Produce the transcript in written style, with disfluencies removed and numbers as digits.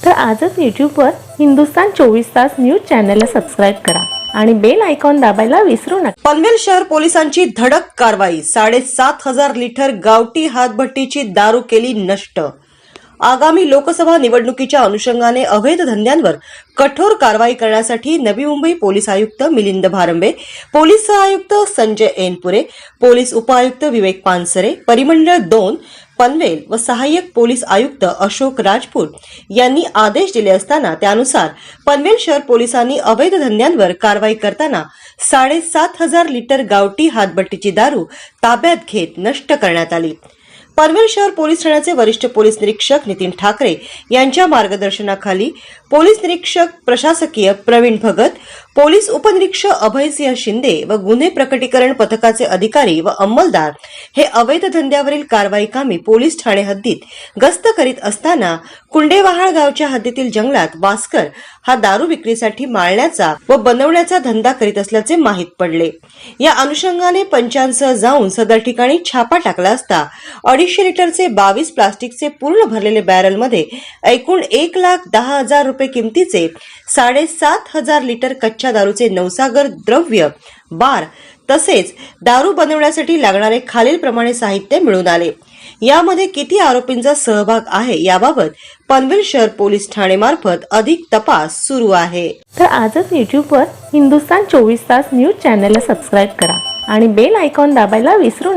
तर आजच यूट्यूबवर हिंदुस्तान 24 तास न्यूज चॅनलला सबस्क्राईब करा आणि बेल आयकॉन दाबायला विसरू नका। पनवेल शहर पोलिसांची धडक कारवाई। 7,500 लिटर गावठी हातभट्टीची दारू केली नष्ट। आगामी लोकसभा निवडणुकीच्या अनुषंगाने अवैध धंद्यांवर कठोर कारवाई करण्यासाठी नवी मुंबई पोलीस आयुक्त मिलिंद भारंबे, पोलीस सहआयुक्त संजय एनपुरे, पोलीस उपायुक्त विवेक पानसरे, परिमंडळ 2 पनवेल व सहाय्यक पोलीस आयुक्त अशोक राजपूत यांनी आदेश दिले असताना त्यानुसार पनवेल शहर पोलिसांनी अवैध धंद्यांवर कारवाई करताना 7,500 लिटर गावठी हातभट्टीची दारू ताब्यात घेत नष्ट करण्यात आली। पनवेल शहर पोलीस ठाण्याचे वरिष्ठ पोलीस निरीक्षक नितीन ठाकरे यांच्या मार्गदर्शनाखाली पोलीस निरीक्षक प्रशासकीय प्रवीण भगत, पोलीस उपनिरीक्षक अभयसिंह शिंदे व गुन्हे प्रकटीकरण पथकाचे अधिकारी व अंमलदार हे अवैध धंद्यावरील कारवाई कामी पोलीस ठाणे हद्दीत गस्त करीत असताना कुंडेवाहाळ गावच्या हद्दीतील जंगलात वास्कर हा दारू विक्रीसाठी माळण्याचा व बनवण्याचा धंदा करीत असल्याचे माहित पडले। या अनुषंगाने पंचांसह जाऊन सदर ठिकाणी छापा टाकला असता 250 लिटरचे 22 प्लास्टिकचे पूर्ण भरलेले बॅरलमध्ये एकूण 1,10,000 रुपये किमतीचे 7,500 लिटर कच्च्या दारूचे नवसागर द्रव्य बार तसेच दारू बनवण्यासाठी लागणारे खालील प्रमाणे साहित्य मिळून आले। यामध्ये किती आरोपींचा सहभाग आहे याबाबत पनवेल शहर पोलीस ठाणे मार्फत अधिक तपास सुरू आहे। तर आजच यूट्यूबवर हिंदुस्तान 24 तास न्यूज चॅनलला सबस्क्राईब करा आणि बेल आयकॉन दाबायला विसरू नका।